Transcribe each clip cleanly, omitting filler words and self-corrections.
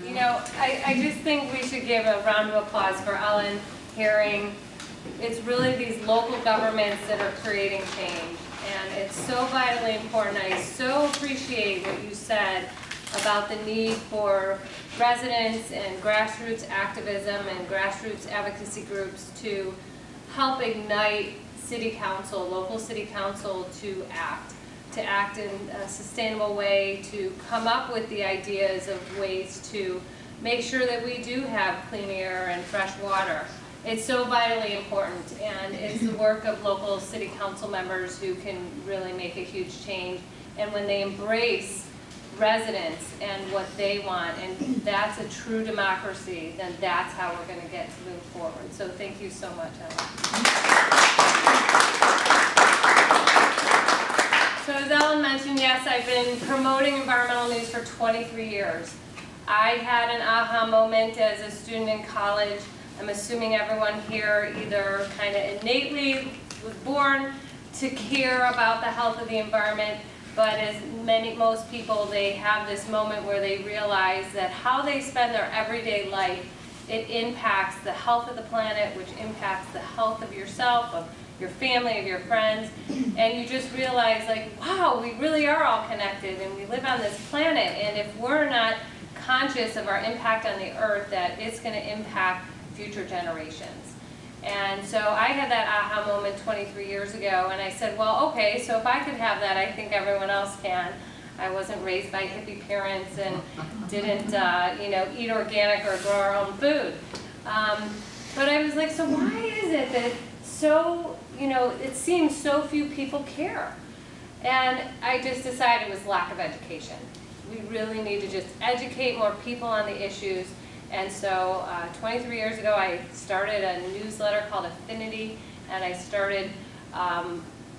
You know, I just think we should give a round of applause for Ellen hearing. It's really these local governments that are creating change, and it's so vitally important. I so appreciate what you said about the need for residents and grassroots activism and grassroots advocacy groups to help ignite city council, local city council to act in a sustainable way, to come up with the ideas of ways to make sure that we do have clean air and fresh water. It's so vitally important, and it's the work of local city council members who can really make a huge change. And when they embrace residents and what they want, and that's a true democracy, then that's how we're going to get to move forward. So thank you so much, Ellen. So as Ellen mentioned, yes, I've been promoting environmental news for 23 years. I had an aha moment as a student in college. I'm assuming everyone here either kind of innately was born to care about the health of the environment, but as most people, they have this moment where they realize that how they spend their everyday life, it impacts the health of the planet, which impacts the health of yourself, of your family, of your friends, and you just realize, like, wow, we really are all connected, and we live on this planet, and if we're not conscious of our impact on the earth, that it's going to impact future generations. And so I had that aha moment 23 years ago, and I said, well, okay, so if I could have that, I think everyone else can. I wasn't raised by hippie parents and didn't, you know, eat organic or grow our own food. But I was like, so why is it that so, you know, it seems so few people care? And I just decided it was lack of education. We really need to just educate more people on the issues. And so 23 years ago, I started a newsletter called Affinity, and I started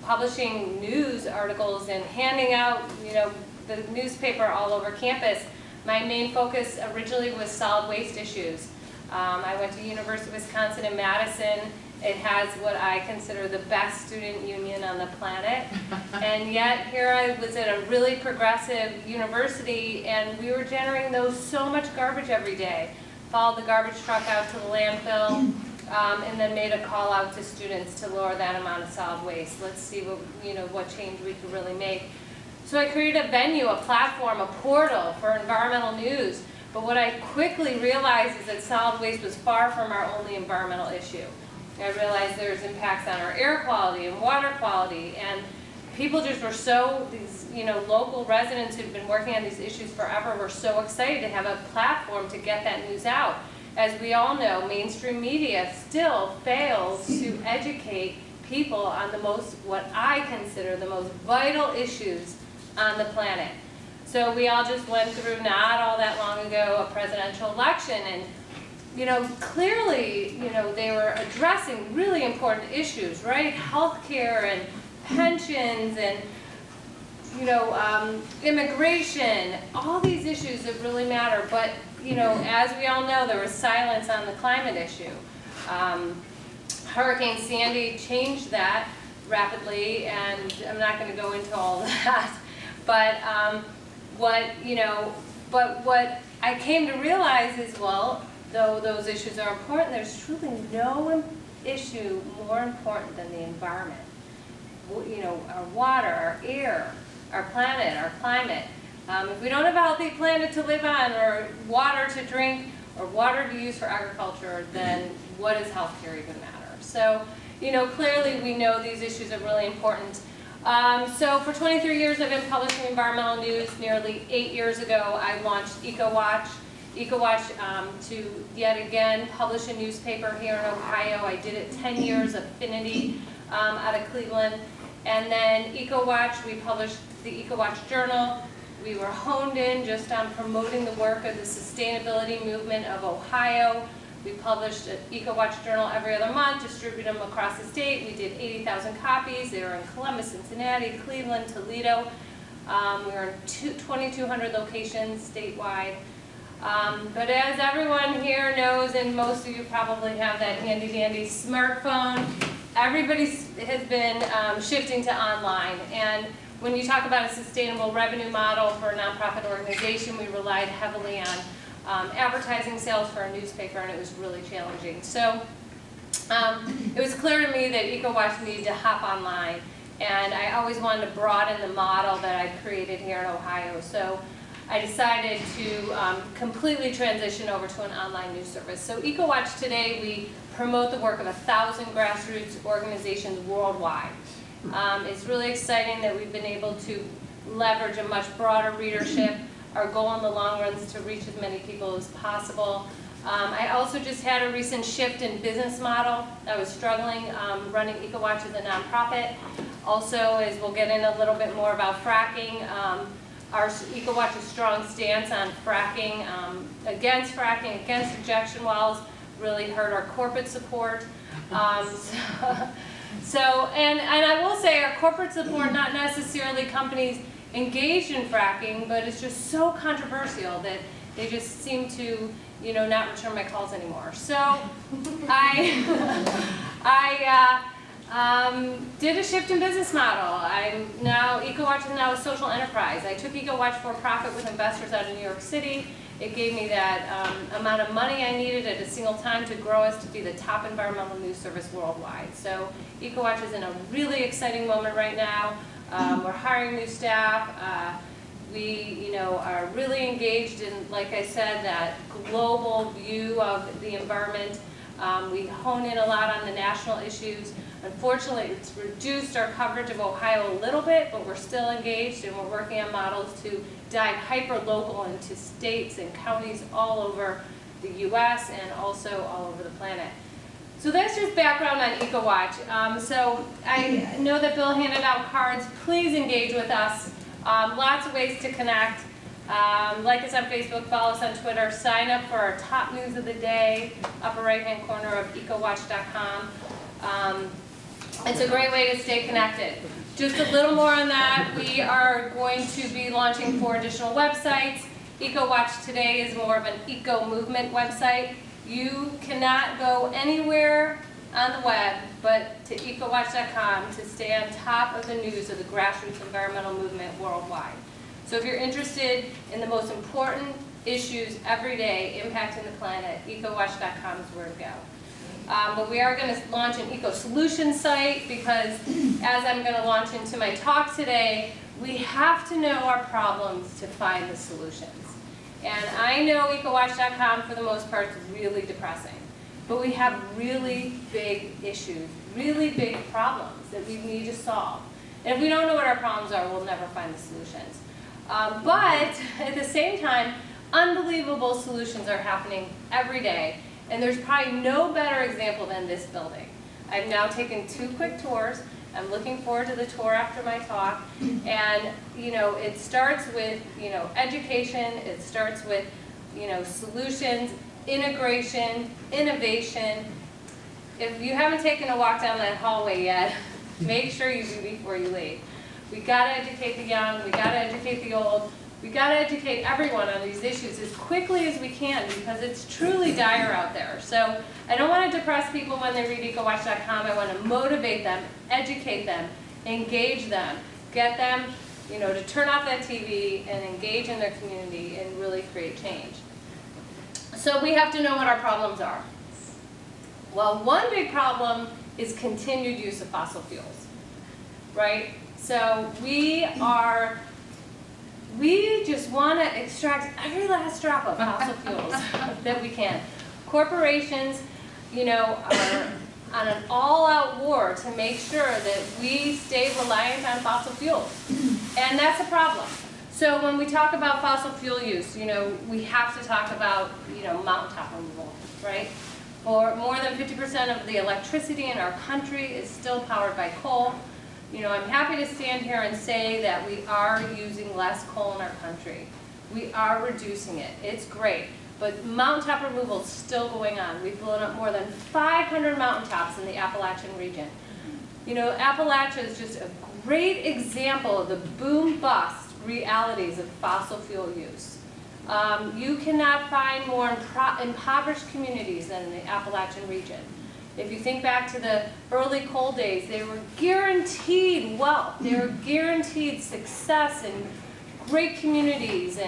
publishing news articles and handing out, you know, the newspaper all over campus. My main focus originally was solid waste issues. I went to University of Wisconsin in Madison. It has what I consider the best student union on the planet. And yet here I was at a really progressive university, and we were generating so much garbage every day. Followed the garbage truck out to the landfill, and then made a call out to students to lower that amount of solid waste. Let's see what, you know, what change we could really make. So I created a venue, a platform, a portal for environmental news. But what I quickly realized is that solid waste was far from our only environmental issue. I realized there's impacts on our air quality and water quality, and people just were so, these, you know, local residents who'd been working on these issues forever were so excited to have a platform to get that news out. As we all know, mainstream media still fails to educate people on the most, what I consider the most vital issues on the planet. So we all just went through, not all that long ago, a presidential election, and you know, clearly, you know, they were addressing really important issues, right? Healthcare and pensions and, you know, immigration, all these issues that really matter. But, you know, as we all know, there was silence on the climate issue. Hurricane Sandy changed that rapidly, and I'm not going to go into all of that. But what I came to realize is, well, though those issues are important, there's truly no issue more important than the environment. You know, our water, our air, our planet, our climate. If we don't have a healthy planet to live on, or water to drink, or water to use for agriculture, then what does healthcare even matter? So, you know, clearly we know these issues are really important. So for 23 years I've been publishing environmental news. Nearly 8 years ago I launched EcoWatch. To yet again publish a newspaper here in Ohio. I did it 10 years, Affinity, out of Cleveland. And then EcoWatch, we published the EcoWatch Journal. We were honed in just on promoting the work of the sustainability movement of Ohio. We published an EcoWatch Journal every other month, distributed them across the state. We did 80,000 copies. They were in Columbus, Cincinnati, Cleveland, Toledo. We were in 2,200 locations statewide. But as everyone here knows, and most of you probably have that handy-dandy smartphone, everybody has been shifting to online. And when you talk about a sustainable revenue model for a nonprofit organization, we relied heavily on advertising sales for a newspaper, and it was really challenging. So it was clear to me that EcoWatch needed to hop online, and I always wanted to broaden the model that I created here in Ohio. So I decided to completely transition over to an online news service. So EcoWatch today, we promote the work of 1,000 grassroots organizations worldwide. It's really exciting that we've been able to leverage a much broader readership. Our goal in the long run is to reach as many people as possible. I also just had a recent shift in business model. I was struggling running EcoWatch as a nonprofit. Also, as we'll get in a little bit more about fracking, our EcoWatch's strong stance on fracking, against injection wells, really hurt our corporate support. And I will say our corporate support, not necessarily companies engaged in fracking, but it's just so controversial that they just seem to, not return my calls anymore. So I did a shift in business model. EcoWatch is now a social enterprise. I took EcoWatch for profit with investors out of New York City. It gave me that amount of money I needed at a single time to grow us to be the top environmental news service worldwide. So EcoWatch is in a really exciting moment right now. We're hiring new staff. We are really engaged in, like I said, that global view of the environment. We hone in a lot on the national issues. Unfortunately, it's reduced our coverage of Ohio a little bit, but we're still engaged, and we're working on models to dive hyper-local into states and counties all over the U.S. and also all over the planet. So that's just background on EcoWatch. So I know that Bill handed out cards. Please engage with us. Lots of ways to connect. Like us on Facebook, follow us on Twitter, sign up for our top news of the day, upper right-hand corner of ecowatch.com. It's a great way to stay connected. Just a little more on that. We are going to be launching 4 additional websites. EcoWatch today is more of an eco-movement website. You cannot go anywhere on the web but to ecowatch.com to stay on top of the news of the grassroots environmental movement worldwide. So if you're interested in the most important issues every day impacting the planet, ecowatch.com is where to go. But we are going to launch an eco-solutions site because, as I'm going to launch into my talk today, we have to know our problems to find the solutions. And I know ecowatch.com for the most part is really depressing, but we have really big issues, really big problems that we need to solve. And if we don't know what our problems are, we'll never find the solutions. But at the same time, unbelievable solutions are happening every day. And there's probably no better example than this building. I've now taken 2 quick tours. I'm looking forward to the tour after my talk. And it starts with education. It starts with solutions, integration, innovation. If you haven't taken a walk down that hallway yet, make sure you do before you leave. We got to educate the young. We got to educate the old. We got to educate everyone on these issues as quickly as we can because it's truly dire out there. So I don't want to depress people when they read ecowatch.com. I want to motivate them, educate them, engage them, get them to turn off that TV and engage in their community and really create change. So we have to know what our problems are. Well, one big problem is continued use of fossil fuels, right? So we just want to extract every last drop of fossil fuels that we can. Corporations, are on an all-out war to make sure that we stay reliant on fossil fuels. And that's a problem. So when we talk about fossil fuel use, we have to talk about, mountaintop removal, right? For more than 50% of the electricity in our country is still powered by coal. I'm happy to stand here and say that we are using less coal in our country. We are reducing it. It's great. But mountaintop removal is still going on. We've blown up more than 500 mountaintops in the Appalachian region. Appalachia is just a great example of the boom-bust realities of fossil fuel use. You cannot find more impoverished communities than in the Appalachian region. If you think back to the early coal days, they were guaranteed wealth. They were guaranteed success and great communities.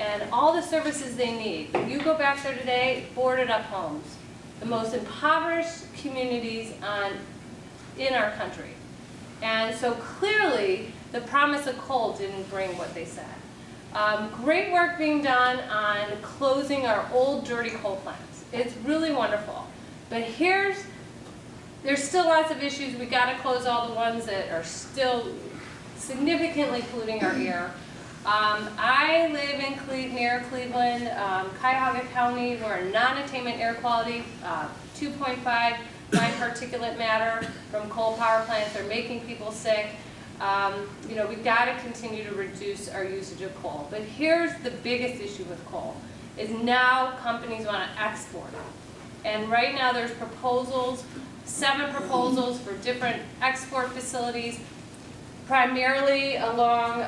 and all the services they need. You go back there today, boarded up homes, the most impoverished communities in our country. And so clearly, the promise of coal didn't bring what they said. Great work being done on closing our old dirty coal plants. It's really wonderful. But there's still lots of issues. We got to close all the ones that are still significantly polluting our air. I live near Cleveland, Cuyahoga County. We're a non-attainment air quality, 2.5 fine particulate matter from coal power plants. They're making people sick. You know, we've got to continue to reduce our usage of coal. But here's the biggest issue with coal, is now companies want to export it. And right now there's proposals, 7 proposals for different export facilities, primarily along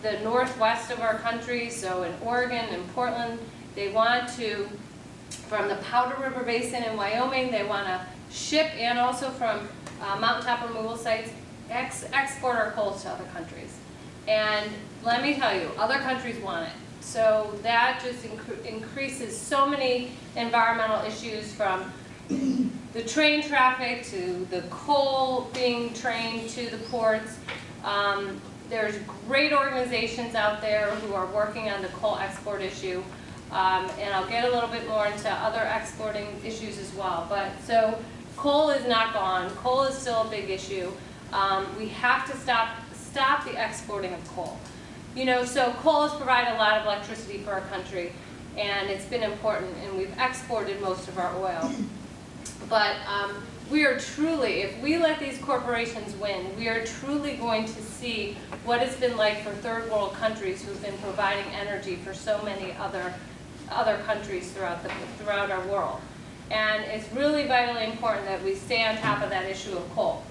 the northwest of our country, so in Oregon and Portland. They want to, from the Powder River Basin in Wyoming, they want to ship, and also from mountaintop removal sites, export our coals to other countries. And let me tell you, other countries want it. So that just increases so many environmental issues, from the train traffic to the coal being trained to the ports. There's great organizations out there who are working on the coal export issue. And I'll get a little bit more into other exporting issues as well. But so coal is not gone. Coal is still a big issue. We have to stop the exporting of coal. You know, so coal has provided a lot of electricity for our country, and it's been important, and we've exported most of our oil. But we are truly, if we let these corporations win, we are truly going to see what it's been like for third world countries who've been providing energy for so many other countries throughout our world. And it's really vitally important that we stay on top of that issue of coal.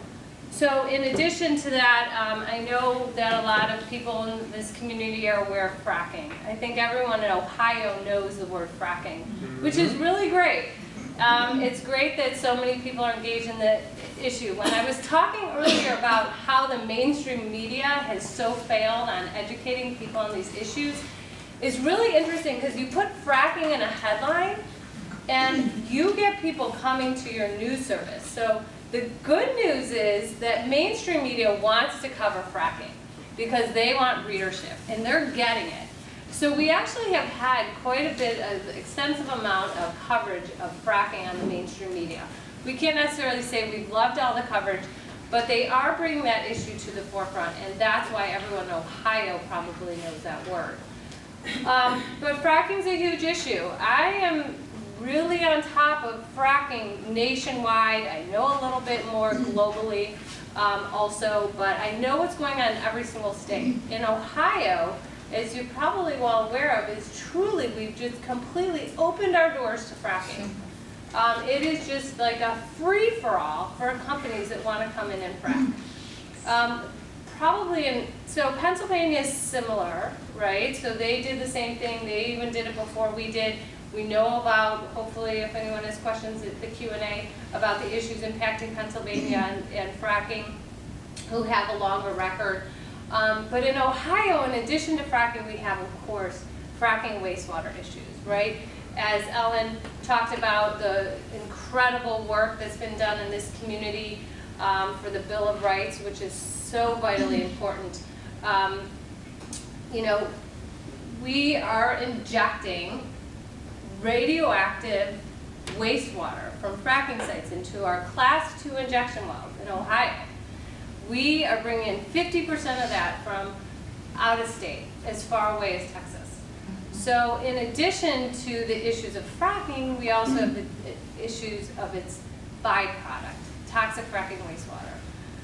So in addition to that, I know that a lot of people in this community are aware of fracking. I think everyone in Ohio knows the word fracking, which is really great. It's great that so many people are engaged in the issue. When I was talking earlier about how the mainstream media has so failed on educating people on these issues, it's really interesting because you put fracking in a headline and you get people coming to your news service. So the good news is that mainstream media wants to cover fracking because they want readership, and they're getting it. So we actually have had quite a bit of extensive amount of coverage of fracking on the mainstream media. We can't necessarily say we've loved all the coverage, but they are bringing that issue to the forefront, and that's why everyone in Ohio probably knows that word. But fracking's a huge issue. I am really on top of fracking nationwide. I know a little bit more globally also, but I know what's going on in every single state. In Ohio, as you're probably well aware of, is truly we've just completely opened our doors to fracking. It is just like a free-for-all for companies that want to come in and frack. So Pennsylvania is similar, right? So they did the same thing. They even did it before we did. We know about, hopefully, if anyone has questions at the Q&A, about the issues impacting Pennsylvania and fracking, who have a longer record. But in Ohio, in addition to fracking, we have, of course, fracking wastewater issues, right? As Ellen talked about, the incredible work that's been done in this community for the Bill of Rights, which is so vitally important. You know, we are injecting radioactive wastewater from fracking sites into our Class 2 injection wells in Ohio. We are bringing in 50% of that from out of state, as far away as Texas. So in addition to the issues of fracking, we also have the issues of its byproduct, toxic fracking wastewater.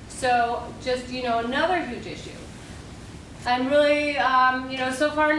So just, you know, another huge issue. I'm really, you know, so far